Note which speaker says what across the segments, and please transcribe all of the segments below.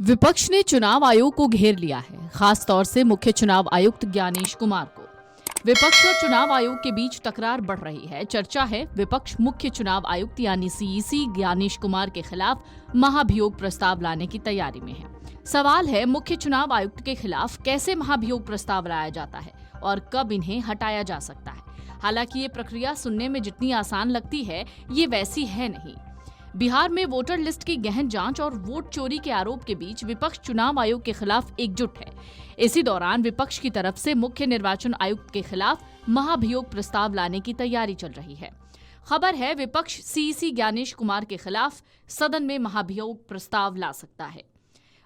Speaker 1: विपक्ष ने चुनाव आयोग को घेर लिया है, खास तौर से मुख्य चुनाव आयुक्त ज्ञानेश कुमार को। विपक्ष और चुनाव आयोग के बीच तकरार बढ़ रही है। चर्चा है विपक्ष मुख्य चुनाव आयुक्त यानी सीईसी ज्ञानेश कुमार के खिलाफ महाभियोग प्रस्ताव लाने की तैयारी में है। सवाल है मुख्य चुनाव आयुक्त के खिलाफ कैसे महाभियोग प्रस्ताव लाया जाता है और कब इन्हें हटाया जा सकता है। हालांकि ये प्रक्रिया सुनने में जितनी आसान लगती है, ये वैसी है नहीं। बिहार में वोटर लिस्ट की गहन जांच और वोट चोरी के आरोप के बीच विपक्ष चुनाव आयोग के खिलाफ एकजुट है। इसी दौरान विपक्ष की तरफ से मुख्य निर्वाचन आयुक्त के खिलाफ महाभियोग प्रस्ताव लाने की तैयारी चल रही है। खबर है विपक्ष सीईसी ज्ञानेश कुमार के खिलाफ सदन में महाभियोग प्रस्ताव ला सकता है।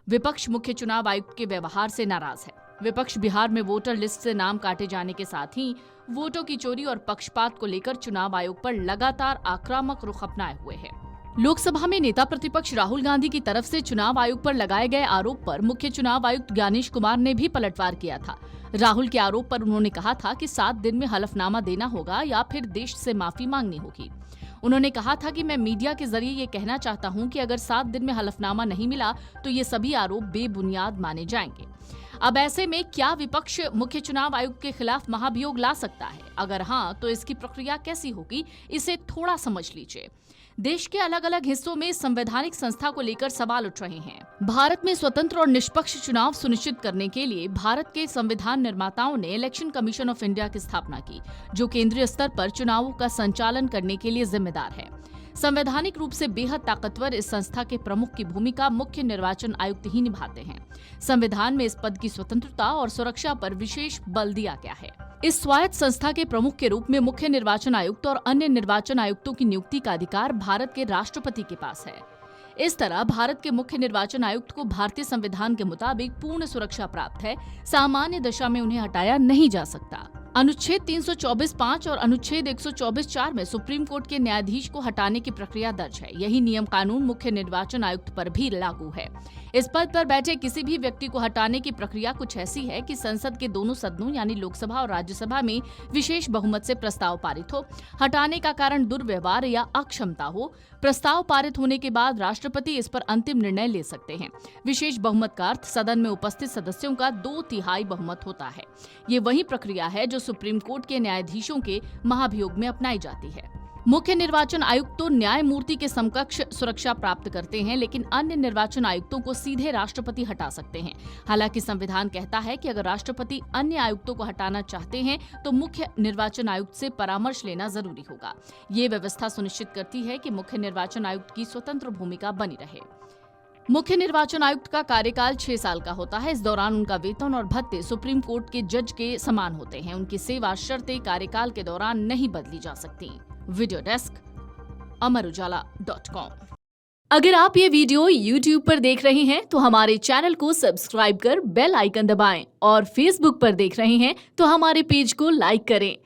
Speaker 1: विपक्ष मुख्य चुनाव आयुक्त के व्यवहार से नाराज है। विपक्ष बिहार में वोटर लिस्ट से नाम काटे जाने के साथ ही वोटों की चोरी और पक्षपात को लेकर चुनाव आयोग पर लगातार आक्रामक रुख अपनाए हुए है। लोकसभा में नेता प्रतिपक्ष राहुल गांधी की तरफ से चुनाव आयोग पर लगाए गए आरोप पर मुख्य चुनाव आयुक्त ज्ञानेश कुमार ने भी पलटवार किया था। राहुल के आरोप पर उन्होंने कहा था कि 7 दिन में हलफनामा देना होगा या फिर देश से माफी मांगनी होगी। उन्होंने कहा था कि मैं मीडिया के जरिए ये कहना चाहता हूं कि अगर 7 दिन में हलफनामा नहीं मिला तो ये सभी आरोप बेबुनियाद माने जाएंगे। अब ऐसे में क्या विपक्ष मुख्य चुनाव आयुक्त के खिलाफ महाभियोग ला सकता है? अगर हाँ, तो इसकी प्रक्रिया कैसी होगी, इसे थोड़ा समझ लीजिए। देश के अलग अलग हिस्सों में संवैधानिक संस्था को लेकर सवाल उठ रहे हैं। भारत में स्वतंत्र और निष्पक्ष चुनाव सुनिश्चित करने के लिए भारत के संविधान निर्माताओं ने इलेक्शन कमीशन ऑफ इंडिया की स्थापना की, जो केंद्रीय स्तर पर चुनावों का संचालन करने के लिए जिम्मेदार है। संवैधानिक रूप से बेहद ताकतवर इस संस्था के प्रमुख की भूमिका मुख्य निर्वाचन आयुक्त ही निभाते हैं। संविधान में इस पद की स्वतंत्रता और सुरक्षा पर विशेष बल दिया गया है। इस स्वायत्त संस्था के प्रमुख के रूप में मुख्य निर्वाचन आयुक्त और अन्य निर्वाचन आयुक्तों की नियुक्ति का अधिकार भारत के राष्ट्रपति के पास है। इस तरह भारत के मुख्य निर्वाचन आयुक्त को भारतीय संविधान के मुताबिक पूर्ण सुरक्षा प्राप्त है। सामान्य दशा में उन्हें हटाया नहीं जा सकता। अनुच्छेद 324(5) और अनुच्छेद 124(4) में सुप्रीम कोर्ट के न्यायाधीश को हटाने की प्रक्रिया दर्ज है। यही नियम कानून मुख्य निर्वाचन आयुक्त पर भी लागू है। इस पद पर बैठे किसी भी व्यक्ति को हटाने की प्रक्रिया कुछ ऐसी है कि संसद के दोनों सदनों यानी लोकसभा और राज्यसभा में विशेष बहुमत से प्रस्ताव पारित हो। हटाने का कारण दुर्व्यवहार या अक्षमता हो। प्रस्ताव पारित होने के बाद राष्ट्रपति इस पर अंतिम निर्णय ले सकते हैं। विशेष बहुमत का अर्थ सदन में उपस्थित सदस्यों का 2/3 बहुमत होता है। ये वही प्रक्रिया है जो सुप्रीम कोर्ट के न्यायाधीशों के महाभियोग में अपनाई जाती है। मुख्य निर्वाचन आयुक्त तो न्यायमूर्ति के समकक्ष सुरक्षा प्राप्त करते हैं, लेकिन अन्य निर्वाचन आयुक्तों को सीधे राष्ट्रपति हटा सकते हैं। हालांकि संविधान कहता है कि अगर राष्ट्रपति अन्य आयुक्तों को हटाना चाहते हैं तो मुख्य निर्वाचन आयुक्त से परामर्श लेना जरूरी होगा। ये व्यवस्था सुनिश्चित करती है कि मुख्य निर्वाचन आयुक्त की स्वतंत्र भूमिका बनी रहे। मुख्य निर्वाचन आयुक्त का कार्यकाल 6 साल का होता है। इस दौरान उनका वेतन और भत्ते सुप्रीम कोर्ट के जज के समान होते हैं। उनकी सेवा शर्तें कार्यकाल के दौरान नहीं बदली जा सकती। Video desk amarujala.com। अगर आप ये वीडियो YouTube पर देख रहे हैं तो हमारे चैनल को सब्सक्राइब कर बेल आइकन दबाएं और Facebook पर देख रहे हैं तो हमारे पेज को लाइक करें।